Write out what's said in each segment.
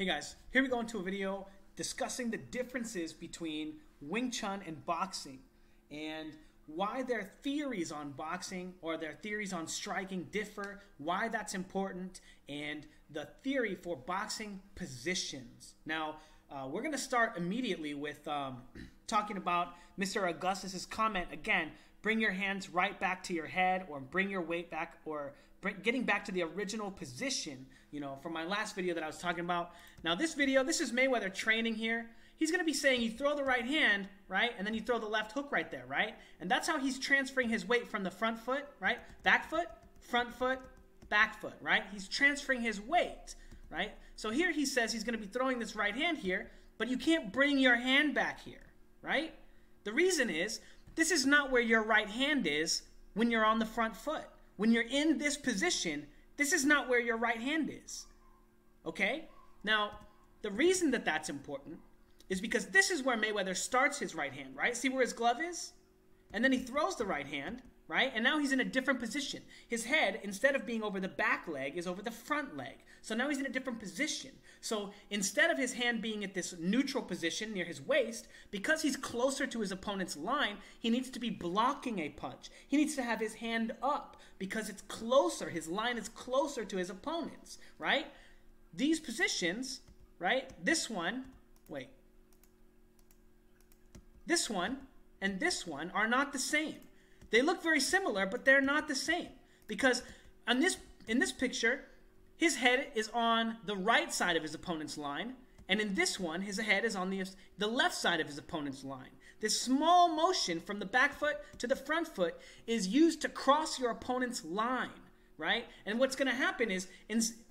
Hey guys, here we go into a video discussing the differences between Wing Chun and boxing and why their theories on boxing or their theories on striking differ, why that's important, and the theory for boxing positions. Now, we're going to start immediately with talking about Mr. Augustus's comment again. Bring your hands right back to your head, or bring your weight back, or getting back to the original position, you know, from my last video that I was talking about. Now this video, this is Mayweather training here. He's going to be saying you throw the right hand, right, and then you throw the left hook right there, right? And that's how he's transferring his weight from the front foot, right? Back foot, front foot, back foot, right? He's transferring his weight, right? So here he says he's going to be throwing this right hand here, but you can't bring your hand back here, right? The reason is, this is not where your right hand is when you're on the front foot. When you're in this position, this is not where your right hand is. Okay? Now, the reason that that's important is because this is where Mayweather starts his right hand, right? See where his glove is? And then he throws the right hand, right? And now he's in a different position. His head, instead of being over the back leg, is over the front leg. So now he's in a different position. So instead of his hand being at this neutral position near his waist, because he's closer to his opponent's line, he needs to be blocking a punch. He needs to have his hand up because it's closer. His line is closer to his opponent's, right? These positions, right? This one and this one are not the same. They look very similar, but they're not the same. Because in this picture, his head is on the right side of his opponent's line, and in this one, his head is on the left side of his opponent's line. This small motion from the back foot to the front foot is used to cross your opponent's line, right? And what's going to happen is,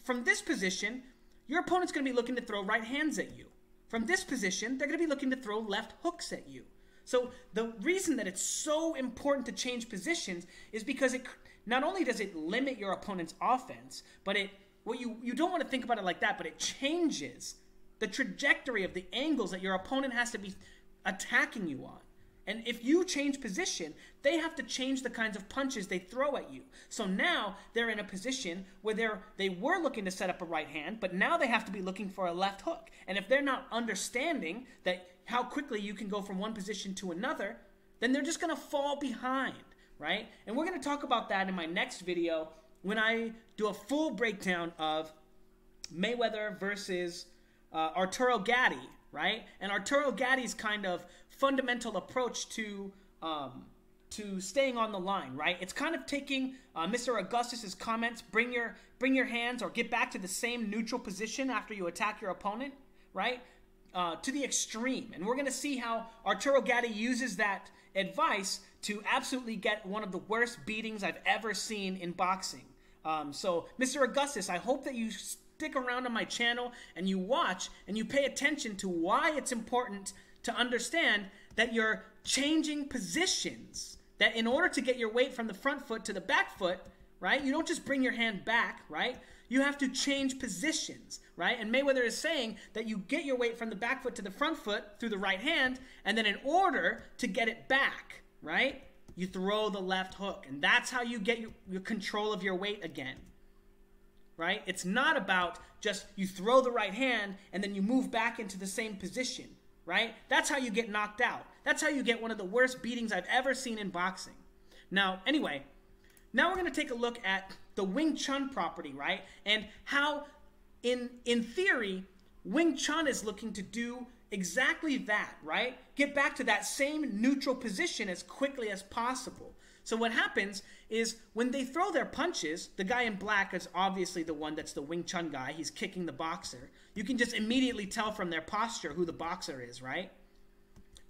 from this position, your opponent's going to be looking to throw right hands at you. From this position, they're going to be looking to throw left hooks at you. So the reason that it's so important to change positions is because it not only does it limit your opponent's offense, but you don't want to think about it like that, but it changes the trajectory of the angles that your opponent has to be attacking you on. And if you change position, they have to change the kinds of punches they throw at you. So now they're in a position where they were looking to set up a right hand, but now they have to be looking for a left hook. And if they're not understanding that how quickly you can go from one position to another, then they're just going to fall behind, right? And we're going to talk about that in my next video when I do a full breakdown of Mayweather versus Arturo Gatti, right? And Arturo Gatti's kind of fundamental approach to staying on the line, right? It's kind of taking Mr. Augustus's comments, bring your hands or get back to the same neutral position after you attack your opponent, right? To the extreme. And we're going to see how Arturo Gatti uses that advice to absolutely get one of the worst beatings I've ever seen in boxing. So, Mr. Augustus, I hope that you stick around on my channel and you watch and you pay attention to why it's important to understand that you're changing positions. That in order to get your weight from the front foot to the back foot, right, you don't just bring your hand back, right? You have to change positions, right? And Mayweather is saying that you get your weight from the back foot to the front foot through the right hand, and then in order to get it back, right, you throw the left hook. And that's how you get your control of your weight again, right? It's not about just you throw the right hand and then you move back into the same position, right? That's how you get knocked out. That's how you get one of the worst beatings I've ever seen in boxing. Now, anyway, now we're going to take a look at the Wing Chun property, right? And how, in theory, Wing Chun is looking to do exactly that, right? Get back to that same neutral position as quickly as possible. So what happens is when they throw their punches, the guy in black is obviously the one that's the Wing Chun guy. He's kicking the boxer. You can just immediately tell from their posture who the boxer is, right?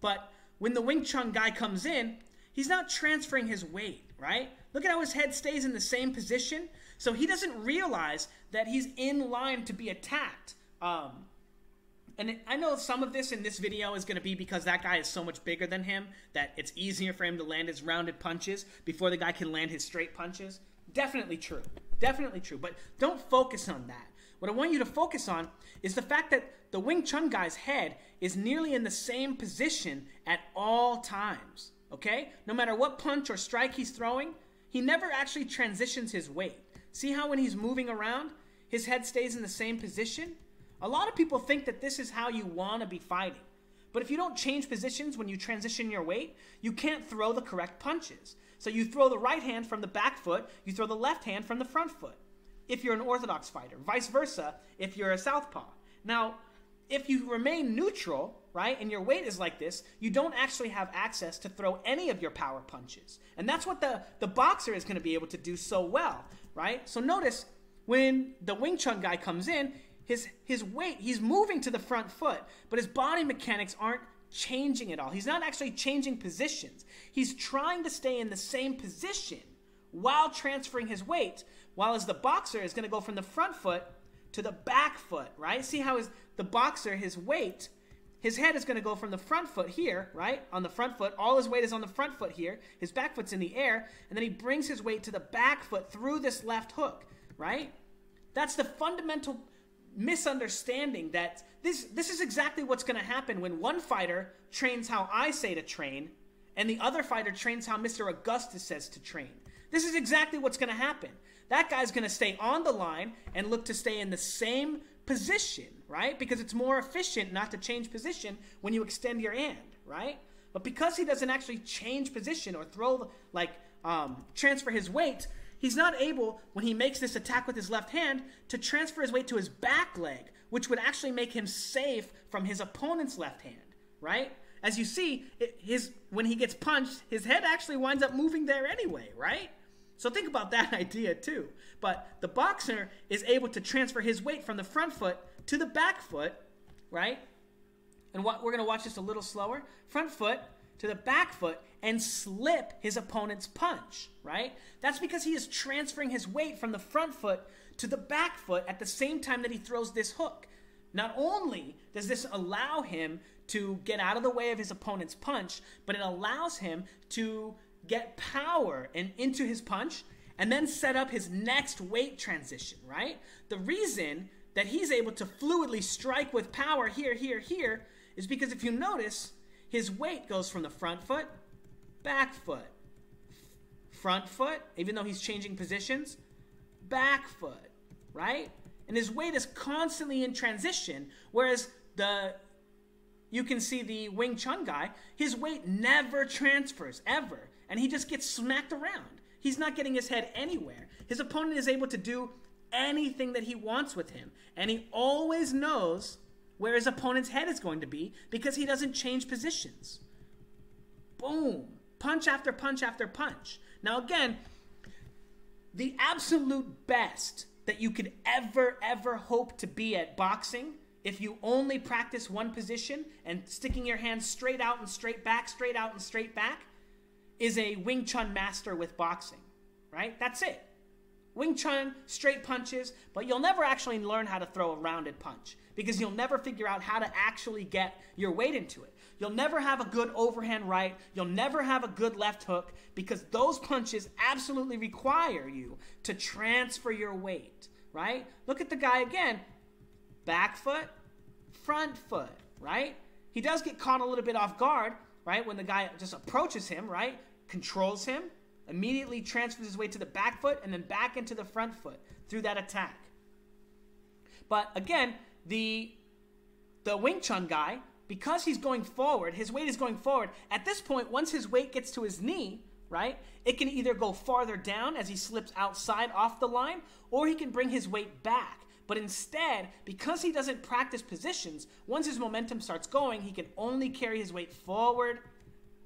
But when the Wing Chun guy comes in, he's not transferring his weight, right? Look at how his head stays in the same position. So he doesn't realize that he's in line to be attacked. And I know some of this in this video is going to be because that guy is so much bigger than him that it's easier for him to land his rounded punches before the guy can land his straight punches. Definitely true. Definitely true. But don't focus on that. What I want you to focus on is the fact that the Wing Chun guy's head is nearly in the same position at all times. Okay? No matter what punch or strike he's throwing, he never actually transitions his weight. See how when he's moving around, his head stays in the same position? A lot of people think that this is how you want to be fighting. But if you don't change positions when you transition your weight, you can't throw the correct punches. So you throw the right hand from the back foot, you throw the left hand from the front foot, if you're an orthodox fighter. Vice versa, if you're a southpaw. Now, if you remain neutral, right, and your weight is like this, you don't actually have access to throw any of your power punches. And that's what the boxer is going to be able to do so well, right? So notice, when the Wing Chun guy comes in, his weight, he's moving to the front foot, but his body mechanics aren't changing at all. He's not actually changing positions. He's trying to stay in the same position while transferring his weight, while as the boxer is going to go from the front foot to the back foot, right? See how the boxer, his weight, his head is going to go from the front foot here, right? On the front foot. All his weight is on the front foot here. His back foot's in the air. And then he brings his weight to the back foot through this left hook, right? That's the fundamental misunderstanding that this is exactly what's going to happen when one fighter trains how I say to train and the other fighter trains how Mr. Augustus says to train. This is exactly what's going to happen. That guy's going to stay on the line and look to stay in the same position, right? Because it's more efficient not to change position when you extend your hand, right? But because he doesn't actually change position or throw, like, transfer his weight, he's not able, when he makes this attack with his left hand, to transfer his weight to his back leg, which would actually make him safe from his opponent's left hand, right? As you see, when he gets punched, his head actually winds up moving there anyway, right? So think about that idea too. But the boxer is able to transfer his weight from the front foot to the back foot, right? And we're going to watch this a little slower. Front foot to the back foot and slip his opponent's punch, right? That's because he is transferring his weight from the front foot to the back foot at the same time that he throws this hook. Not only does this allow him to get out of the way of his opponent's punch, but it allows him to get power into his punch and then set up his next weight transition, right? The reason that he's able to fluidly strike with power here, here, here is because if you notice, his weight goes from the front foot, back foot, front foot, even though he's changing positions, back foot, right? And his weight is constantly in transition, whereas you can see the Wing Chun guy, his weight never transfers, ever. And he just gets smacked around. He's not getting his head anywhere. His opponent is able to do anything that he wants with him. And he always knows where his opponent's head is going to be because he doesn't change positions. Boom. Punch after punch after punch. Now again, the absolute best that you could ever hope to be at boxing, if you only practice one position and sticking your hands straight out and straight back, straight out and straight back, is a Wing Chun master with boxing, right? That's it. Wing Chun, straight punches, but you'll never actually learn how to throw a rounded punch because you'll never figure out how to actually get your weight into it. You'll never have a good overhand right. You'll never have a good left hook because those punches absolutely require you to transfer your weight, right? Look at the guy again. Back foot, front foot, right? He does get caught a little bit off guard, right? When the guy just approaches him, right? Controls him, immediately transfers his weight to the back foot and then back into the front foot through that attack. But again, the Wing Chun guy, because he's going forward, his weight is going forward. At this point, once his weight gets to his knee, right, it can either go farther down as he slips outside off the line, or he can bring his weight back. But instead, because he doesn't practice positions, once his momentum starts going, he can only carry his weight forward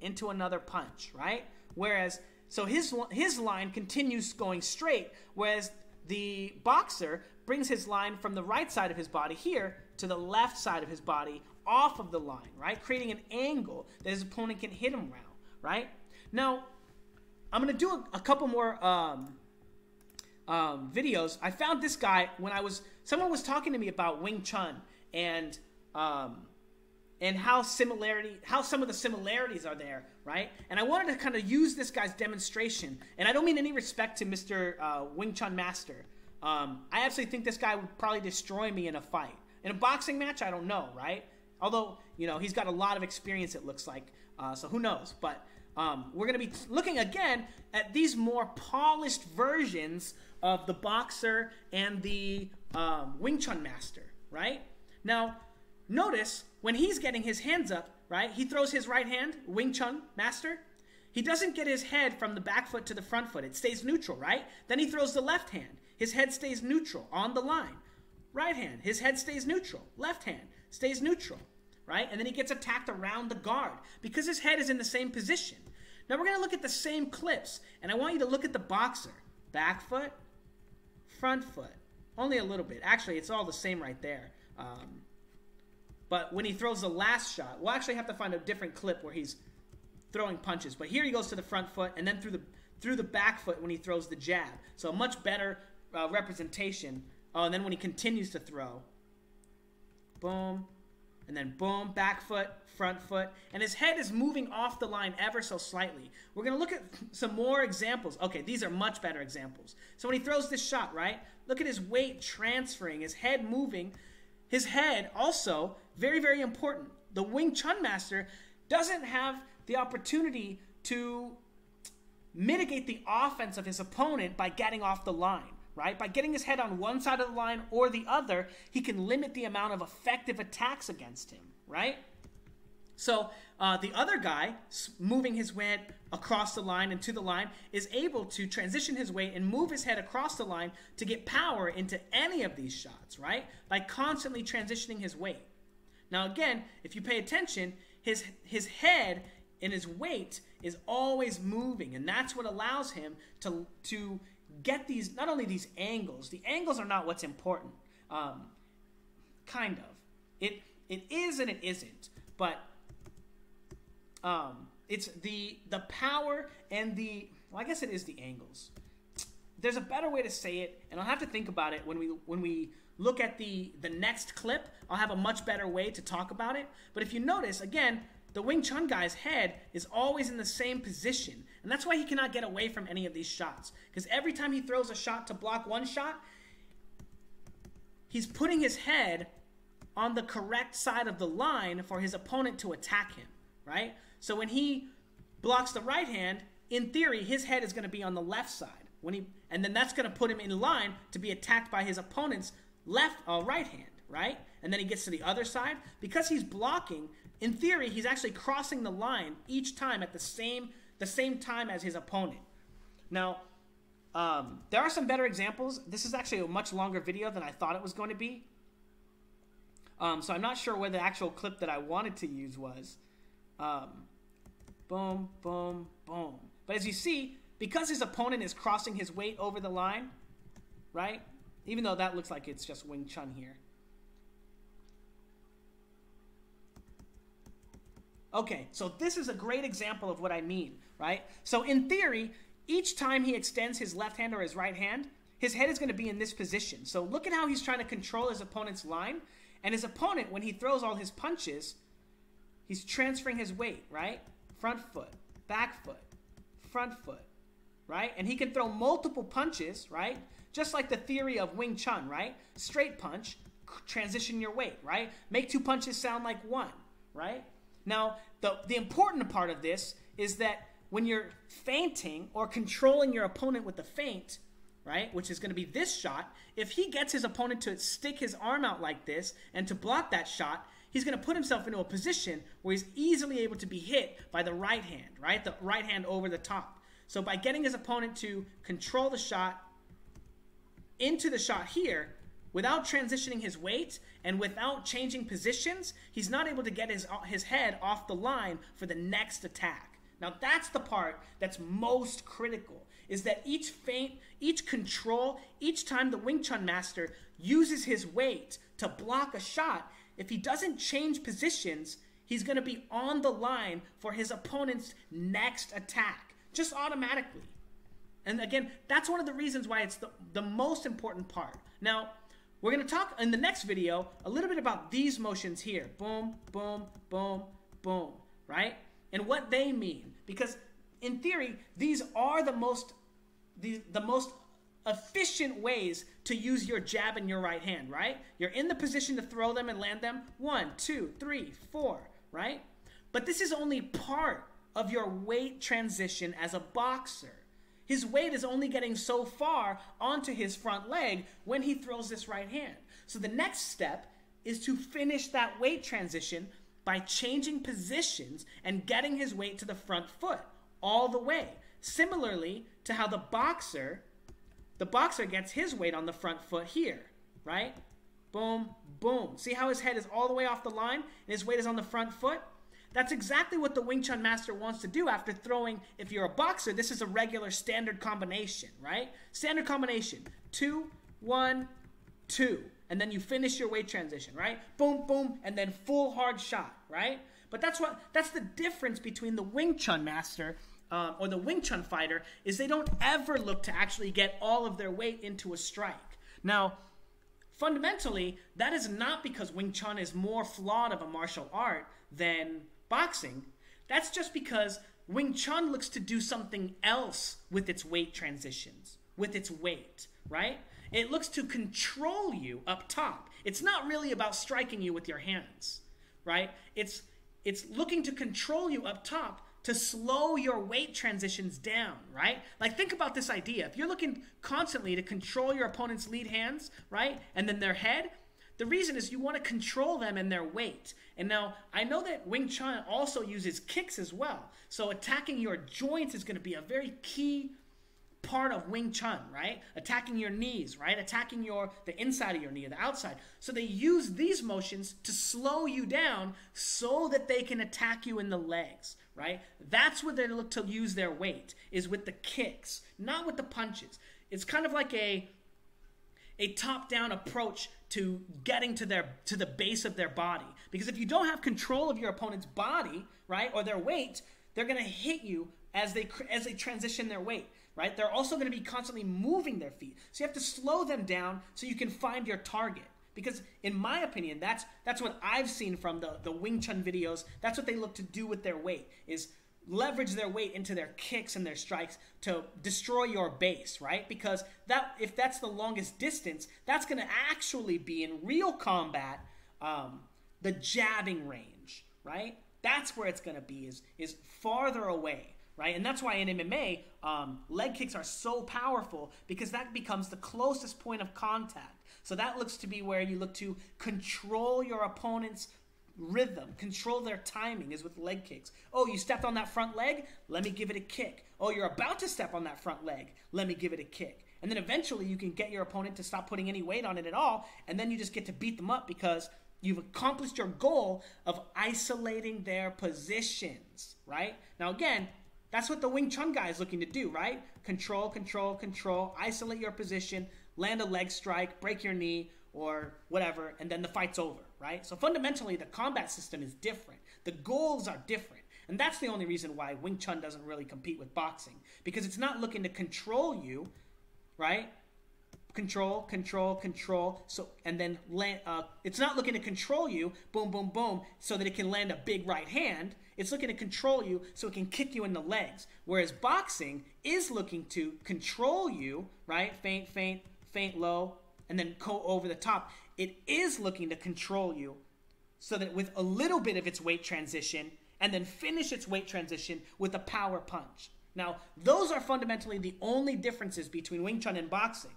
into another punch, right? Whereas, so his line continues going straight, whereas the boxer brings his line from the right side of his body here to the left side of his body off of the line, right? Creating an angle that his opponent can hit him around, right? Now, I'm going to do a couple more videos. I found this guy when someone was talking to me about Wing Chun and how some of the similarities are there, right? And I wanted to kind of use this guy's demonstration, and I don't mean any respect to Mr. Wing Chun Master. I absolutely think this guy would probably destroy me in a fight. In a boxing match, I don't know, right? Although, you know, he's got a lot of experience, it looks like, so who knows? But we're going to be looking again at these more polished versions of the boxer and the Wing Chun master, right? Now, notice when he's getting his hands up, right? He throws his right hand, Wing Chun master. He doesn't get his head from the back foot to the front foot. It stays neutral, right? Then he throws the left hand. His head stays neutral on the line. Right hand, his head stays neutral. Left hand stays neutral, right? And then he gets attacked around the guard because his head is in the same position. Now we're going to look at the same clips, and I want you to look at the boxer. Back foot, front foot. Only a little bit. Actually, it's all the same right there. But when he throws the last shot, we'll actually have to find a different clip where he's throwing punches. But here he goes to the front foot, and then through the back foot when he throws the jab. So a much better representation. Oh, and then when he continues to throw, boom, and then boom, back foot, front foot, and his head is moving off the line ever so slightly. We're going to look at some more examples. Okay, these are much better examples. So when he throws this shot, right, look at his weight transferring, his head moving. His head also, very, very important. The Wing Chun master doesn't have the opportunity to mitigate the offense of his opponent by getting off the line, right? By getting his head on one side of the line or the other, he can limit the amount of effective attacks against him, right? So the other guy, moving his weight across the line and to the line, is able to transition his weight and move his head across the line to get power into any of these shots, right? By constantly transitioning his weight. Now again, if you pay attention, his head and his weight is always moving, and that's what allows him to get these, not only these angles. The angles are not what's important. Kind of. It is and it isn't, but it's the power and well, I guess it is the angles. There's a better way to say it, and I'll have to think about it when we look at the next clip. I'll have a much better way to talk about it. But if you notice, again, the Wing Chun guy's head is always in the same position, and that's why he cannot get away from any of these shots. Because every time he throws a shot to block one shot, he's putting his head on the correct side of the line for his opponent to attack him, right? So when he blocks the right hand, in theory, his head is going to be on the left side. And then that's going to put him in line to be attacked by his opponent's right hand, right? And then he gets to the other side. Because he's blocking, in theory, he's actually crossing the line each time at the same time as his opponent. Now, there are some better examples. This is actually a much longer video than I thought it was going to be. So I'm not sure where the actual clip that I wanted to use was. Boom, boom, boom. But as you see, because his opponent is crossing his weight over the line, right? Even though that looks like it's just Wing Chun here. Okay, so this is a great example of what I mean, right? So in theory, each time he extends his left hand or his right hand, his head is going to be in this position. So look at how he's trying to control his opponent's line. And his opponent, when he throws all his punches, he's transferring his weight, right? Front foot, back foot, front foot, right? And he can throw multiple punches, right? Just like the theory of Wing Chun, right? Straight punch, transition your weight, right? Make two punches sound like one, right? Now, the important part of this is that when you're feinting or controlling your opponent with the feint, right, which is going to be this shot, if he gets his opponent to stick his arm out like this and to block that shot, he's going to put himself into a position where he's easily able to be hit by the right hand, right? The right hand over the top. So by getting his opponent to control the shot into the shot here, without transitioning his weight and without changing positions, he's not able to get his head off the line for the next attack. Now that's the part that's most critical, is that each feint, each control, each time the Wing Chun master uses his weight to block a shot, if he doesn't change positions, he's going to be on the line for his opponent's next attack, just automatically. And again, that's one of the reasons why it's the most important part. Now, we're going to talk in the next video a little bit about these motions here. Boom, boom, boom, boom, right? And what they mean. Because in theory, these are the most efficient ways to use your jab and your right hand, right? You're in the position to throw them and land them. 1, 2, 3, 4, right? But this is only part of your weight transition as a boxer. His weight is only getting so far onto his front leg when he throws this right hand. So the next step is to finish that weight transition by changing positions and getting his weight to the front foot all the way. Similarly to how the boxer gets his weight on the front foot here, right? Boom, boom. See how his head is all the way off the line and his weight is on the front foot? That's exactly what the Wing Chun master wants to do after throwing. If you're a boxer, this is a regular standard combination, right? Standard combination, 2, 1, 2. And then you finish your weight transition, right? Boom, boom, and then full hard shot, right? But that's the difference between the Wing Chun master or the Wing Chun fighter, is they don't ever look to actually get all of their weight into a strike. Now, fundamentally, that is not because Wing Chun is more flawed of a martial art than boxing. That's just because Wing Chun looks to do something else with its weight transitions, with its weight, right? It looks to control you up top. It's not really about striking you with your hands, right? It's looking to control you up top to slow your weight transitions down, right? Like, think about this idea. If you're looking constantly to control your opponent's lead hands, right, and then their head, the reason is you want to control them and their weight. And now, I know that Wing Chun also uses kicks as well. So attacking your joints is going to be a very key part of Wing Chun, right? Attacking your knees, right? Attacking the inside of your knee or the outside. So they use these motions to slow you down so that they can attack you in the legs, right? That's where they look to use their weight, is with the kicks, not with the punches. It's kind of like a top-down approach to getting to the base of their body. Because if you don't have control of your opponent's body, right, or their weight, they're going to hit you as they transition their weight, right? They're also going to be constantly moving their feet. So you have to slow them down so you can find your target. Because in my opinion, that's what I've seen from the Wing Chun videos. That's what they look to do with their weight, is leverage their weight into their kicks and their strikes to destroy your base, right? Because if that's the longest distance, that's going to actually be in real combat the jabbing range, right? That's where it's going to be, is farther away, right? And that's why in MMA, leg kicks are so powerful, because that becomes the closest point of contact. So that looks to be where you look to control your opponent's rhythm, control their timing, is with leg kicks. Oh, you stepped on that front leg? Let me give it a kick. Oh, you're about to step on that front leg? Let me give it a kick. And then eventually you can get your opponent to stop putting any weight on it at all, and then you just get to beat them up because you've accomplished your goal of isolating their positions, right? Now again, that's what the Wing Chun guy is looking to do, right? Control, control, control, isolate your position, land a leg strike, break your knee, or whatever, and then the fight's over, right? So fundamentally, the combat system is different. The goals are different. And that's the only reason why Wing Chun doesn't really compete with boxing, because it's not looking to control you, right? Control, control, control. So, and then land, it's not looking to control you, boom, boom, boom, so that it can land a big right hand. It's looking to control you so it can kick you in the legs. Whereas boxing is looking to control you, right? Feint, feint, feint low, and then go over the top. It is looking to control you so that with a little bit of its weight transition, and then finish its weight transition with a power punch. Now, those are fundamentally the only differences between Wing Chun and boxing.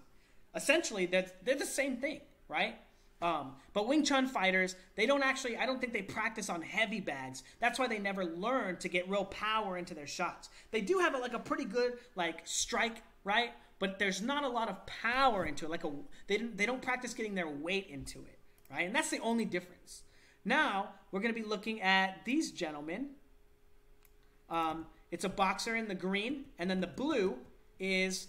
Essentially, they're the same thing, right? But Wing Chun fighters, they don't actually, I don't think they practice on heavy bags. That's why they never learn to get real power into their shots. They do have a pretty good strike, right? But there's not a lot of power into it. They don't practice getting their weight into it, right? And that's the only difference. Now we're going to be looking at these gentlemen. It's a boxer in the green, and then the blue is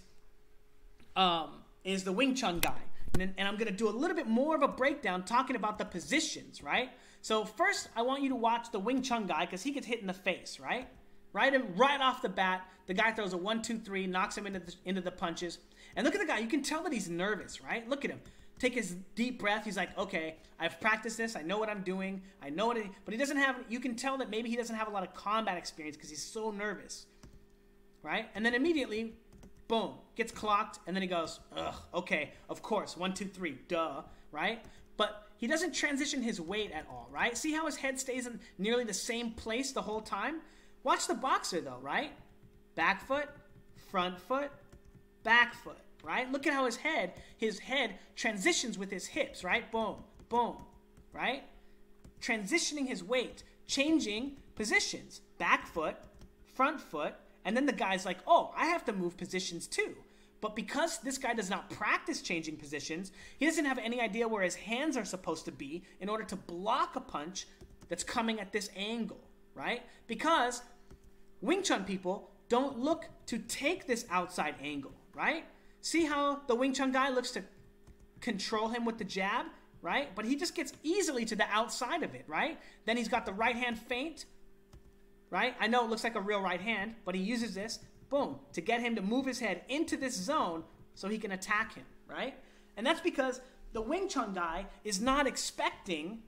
the Wing Chun guy. And I'm going to do a little bit more of a breakdown talking about the positions, right? So first, I want you to watch the Wing Chun guy because he gets hit in the face, right? Right off the bat, the guy throws a 1, 2, 3, knocks him into the punches. And look at the guy. You can tell that he's nervous, right? Look at him. Take his deep breath. He's like, okay, I've practiced this. I know what I'm doing. I know what but he doesn't have, you can tell that maybe he doesn't have a lot of combat experience because he's so nervous, right? And then immediately, boom, gets clocked, and then he goes, ugh, okay, of course, 1, 2, 3, duh, right? But he doesn't transition his weight at all, right? See how his head stays in nearly the same place the whole time? Watch the boxer, though, right? Back foot, front foot, back foot, right? Look at how his head transitions with his hips, right? Boom, boom, right? Transitioning his weight, changing positions, back foot, front foot, and then the guy's like, oh, I have to move positions too. But because this guy does not practice changing positions, he doesn't have any idea where his hands are supposed to be in order to block a punch that's coming at this angle, right? Because Wing Chun people don't look to take this outside angle, right? See how the Wing Chun guy looks to control him with the jab, right? But he just gets easily to the outside of it, right? Then he's got the right hand feint, right? I know it looks like a real right hand, but he uses this, boom, to get him to move his head into this zone so he can attack him, right? And that's because the Wing Chun guy is not expecting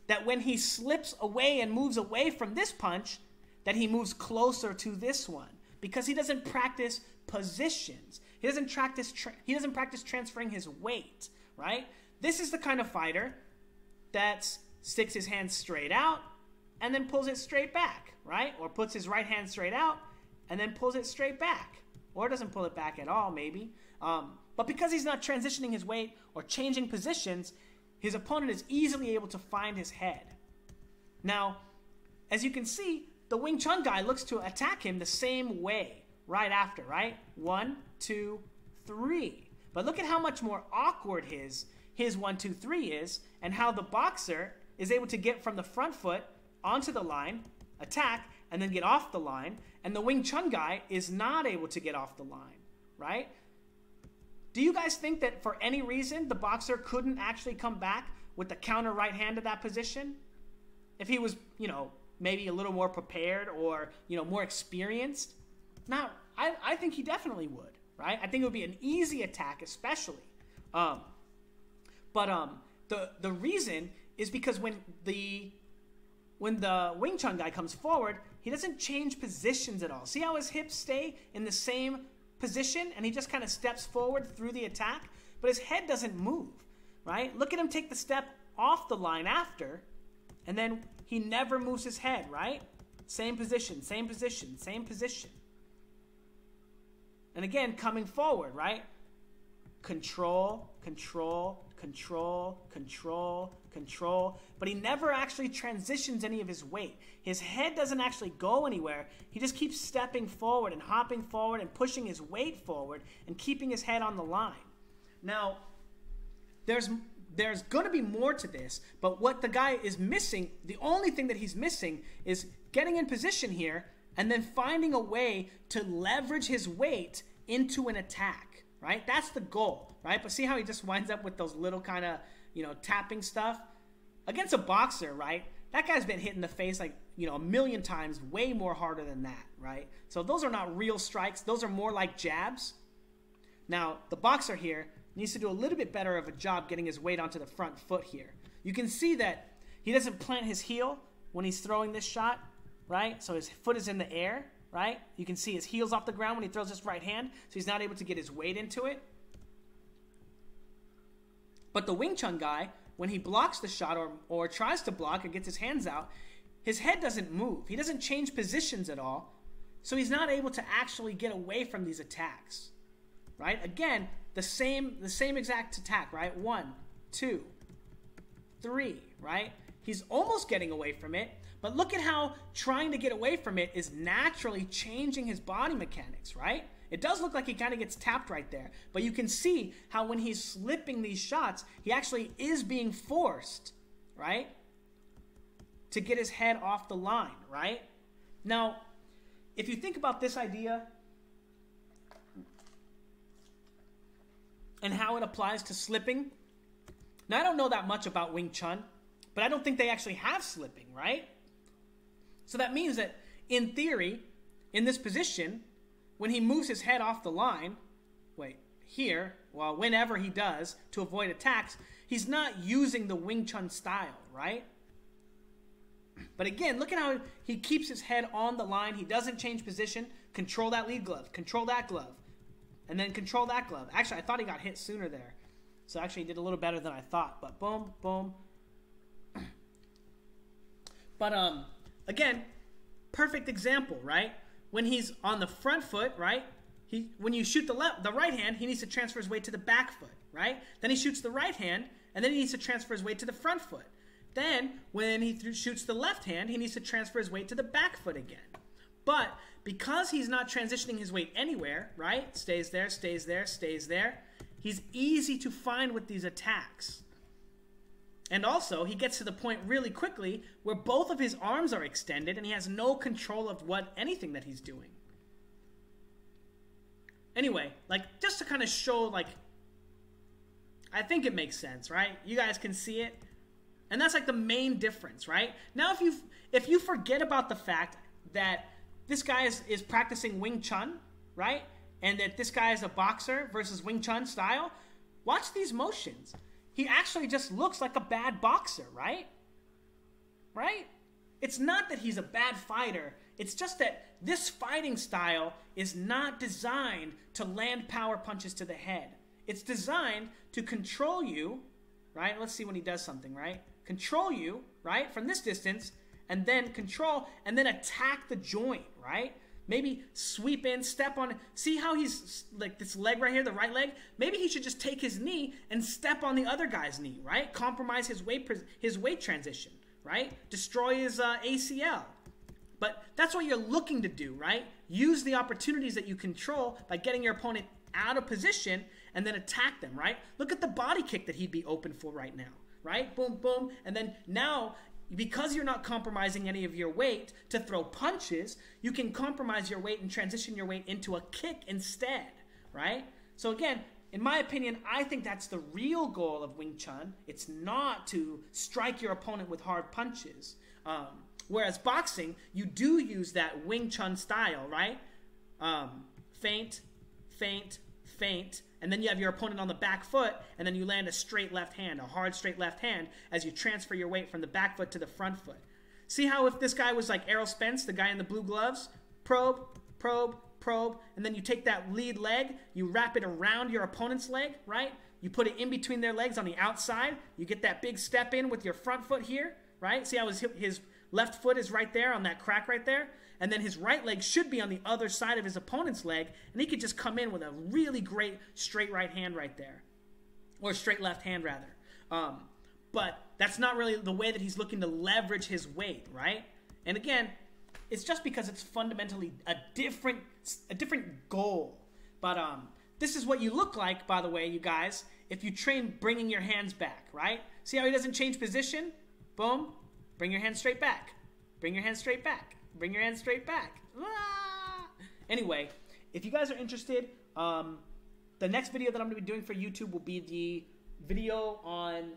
that when he slips away and moves away from this punch, that he moves closer to this one, because he doesn't practice positions. He doesn't practice transferring his weight, right? This is the kind of fighter that sticks his hand straight out and then pulls it straight back, right? Or puts his right hand straight out and then pulls it straight back. Or doesn't pull it back at all, maybe. But because he's not transitioning his weight or changing positions, his opponent is easily able to find his head. Now, as you can see, the Wing Chun guy looks to attack him the same way right after, right? 1, 2, 3. But look at how much more awkward his 1, 2, 3 is, and how the boxer is able to get from the front foot onto the line, attack, and then get off the line, and the Wing Chun guy is not able to get off the line, right? Do you guys think that for any reason the boxer couldn't actually come back with the counter right hand to that position? If he was, maybe a little more prepared or, more experienced? I think he definitely would, right? I think it would be an easy attack, especially. But the reason is because when the Wing Chun guy comes forward, he doesn't change positions at all. See how his hips stay in the same position and he just kind of steps forward through the attack, but his head doesn't move, right? Look at him take the step off the line after, and then he never moves his head, right? Same position, same position, same position. And again, coming forward, right? Control, control, control, control, control. But he never actually transitions any of his weight. His head doesn't actually go anywhere. He just keeps stepping forward and hopping forward and pushing his weight forward and keeping his head on the line. Now, there's going to be more to this, but what the guy is missing, the only thing that he's missing is getting in position here and then finding a way to leverage his weight into an attack, right? That's the goal, right? But see how he just winds up with those little kind of, tapping stuff? Against a boxer, right? That guy's been hit in the face like, a million times, way more harder than that, right? So those are not real strikes. Those are more like jabs. Now, the boxer here needs to do a little bit better of a job getting his weight onto the front foot here. You can see that he doesn't plant his heel when he's throwing this shot, right? So his foot is in the air, right? You can see his heel's off the ground when he throws his right hand, so he's not able to get his weight into it. But the Wing Chun guy, when he blocks the shot or tries to block or gets his hands out, his head doesn't move. He doesn't change positions at all, so he's not able to actually get away from these attacks, right? Again, the same exact attack, right? 1, 2, 3, right? He's almost getting away from it, but look at how trying to get away from it is naturally changing his body mechanics, right? It does look like he kind of gets tapped right there, but you can see how when he's slipping these shots, he actually is being forced, right, to get his head off the line, right? Now, if you think about this idea and how it applies to slipping, now I don't know that much about Wing Chun, but I don't think they actually have slipping, right? So that means that, in theory, in this position, when he moves his head off the line, whenever he does, to avoid attacks, he's not using the Wing Chun style, right? But again, look at how he keeps his head on the line. He doesn't change position. Control that lead glove. Control that glove. And then control that glove. Actually, I thought he got hit sooner there. So actually he did a little better than I thought. But boom, boom. But again, perfect example, right? When he's on the front foot, right? When you shoot the right hand, he needs to transfer his weight to the back foot, right? Then he shoots the right hand, and then he needs to transfer his weight to the front foot. Then, when he shoots the left hand, he needs to transfer his weight to the back foot again. But because he's not transitioning his weight anywhere, right? Stays there, stays there, stays there. He's easy to find with these attacks. And also, he gets to the point really quickly where both of his arms are extended and he has no control of anything that he's doing. Anyway, like, just to kind of show, like, I think it makes sense, right? You guys can see it. And that's like the main difference, right? Now, if you forget about the fact that this guy is practicing Wing Chun, right? And that this guy is a boxer versus Wing Chun style, watch these motions. He actually just looks like a bad boxer, right? Right? It's not that he's a bad fighter. It's just that this fighting style is not designed to land power punches to the head. It's designed to control you, right? Let's see when he does something, right? Control you, right? From this distance, and then control, and then attack the joint, right? Maybe sweep in, step on it. See how he's, like, this leg right here, the right leg? Maybe he should just take his knee and step on the other guy's knee, right? Compromise his weight transition, right? Destroy his ACL. But that's what you're looking to do, right? Use the opportunities that you control by getting your opponent out of position and then attack them, right? Look at the body kick that he'd be open for right now, right? Boom, boom. And then now, because you're not compromising any of your weight to throw punches, you can compromise your weight and transition your weight into a kick instead, right? So again, in my opinion, I think that's the real goal of Wing Chun. It's not to strike your opponent with hard punches. Whereas boxing, you do use that Wing Chun style, right? Feint, feint, feint, and then you have your opponent on the back foot, and then you land a straight left hand, a hard straight left hand, as you transfer your weight from the back foot to the front foot. See how if this guy was like Errol Spence, the guy in the blue gloves, probe, probe, probe, and then you take that lead leg, you wrap it around your opponent's leg, right? You put it in between their legs on the outside, you get that big step in with your front foot here, right? See how his left foot is right there on that crack right there? And then his right leg should be on the other side of his opponent's leg, and he could just come in with a really great straight right hand right there. Or straight left hand, rather. But that's not really the way that he's looking to leverage his weight, right? And again, it's just because it's fundamentally a different goal. But this is what you look like, by the way, you guys, if you train bringing your hands back, right? See how he doesn't change position? Boom. Bring your hands straight back. Bring your hands straight back. Bring your hands straight back. Ah! Anyway, if you guys are interested, the next video that I'm going to be doing for YouTube will be the video on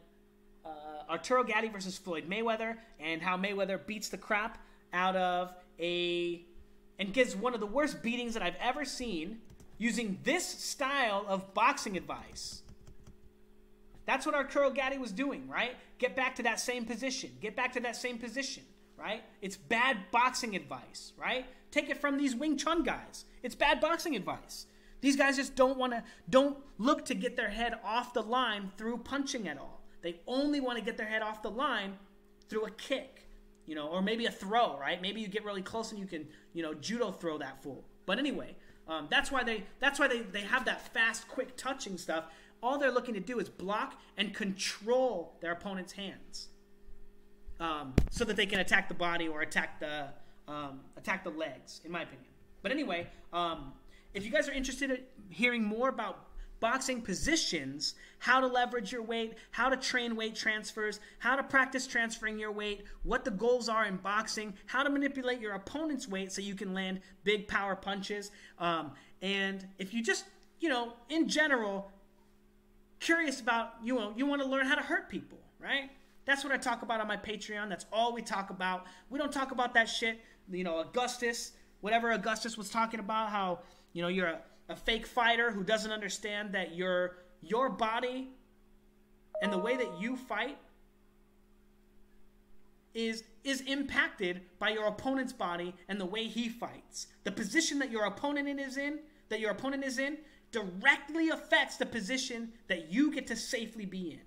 Arturo Gatti versus Floyd Mayweather and how Mayweather beats the crap out of and gives one of the worst beatings that I've ever seen using this style of boxing advice. That's what Arturo Gatti was doing, right? Get back to that same position. Get back to that same position, right? It's bad boxing advice, right? Take it from these Wing Chun guys. It's bad boxing advice. These guys just don't look to get their head off the line through punching at all. They only want to get their head off the line through a kick, you know, or maybe a throw, right? Maybe you get really close and you can, you know, judo throw that fool. But anyway, that's why they have that fast, quick touching stuff. All they're looking to do is block and control their opponent's hands, so that they can attack the body or attack the legs, in my opinion. But anyway, if you guys are interested in hearing more about boxing positions, how to leverage your weight, how to train weight transfers, how to practice transferring your weight, what the goals are in boxing, how to manipulate your opponent's weight so you can land big power punches, and if you just, you know, in general, curious about, you want to learn how to hurt people, right? That's what I talk about on my Patreon. That's all we talk about. We don't talk about that shit, you know, Augustus, whatever Augustus was talking about, how, you know, you're a fake fighter who doesn't understand that your body and the way that you fight is impacted by your opponent's body and the way he fights. The position that your opponent is in, directly affects the position that you get to safely be in.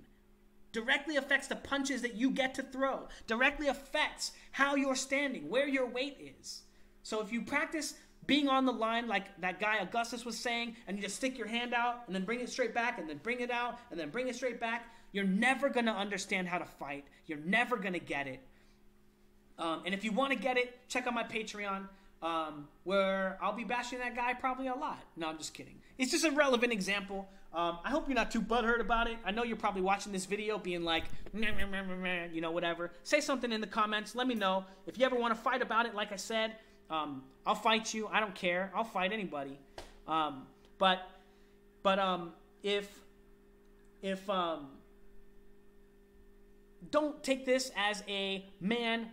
Directly affects the punches that you get to throw. Directly affects how you're standing, where your weight is. So if you practice being on the line like that guy Augustus was saying, and you just stick your hand out and then bring it straight back and then bring it out and then bring it straight back, you're never going to understand how to fight. You're never going to get it. And if you want to get it, check out my Patreon, where I'll be bashing that guy probably a lot. No, I'm just kidding. It's just a relevant example. I hope you're not too butthurt about it. I know you're probably watching this video being like, you know, whatever. Say something in the comments. Let me know. If you ever want to fight about it, like I said, I'll fight you. I don't care. I'll fight anybody. But if don't take this as a man,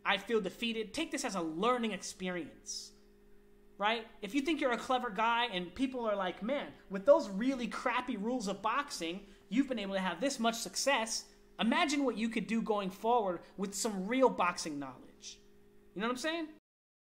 I feel defeated. Take this as a learning experience, right? If you think you're a clever guy and people are like, man, with those really crappy rules of boxing, you've been able to have this much success. Imagine what you could do going forward with some real boxing knowledge. You know what I'm saying?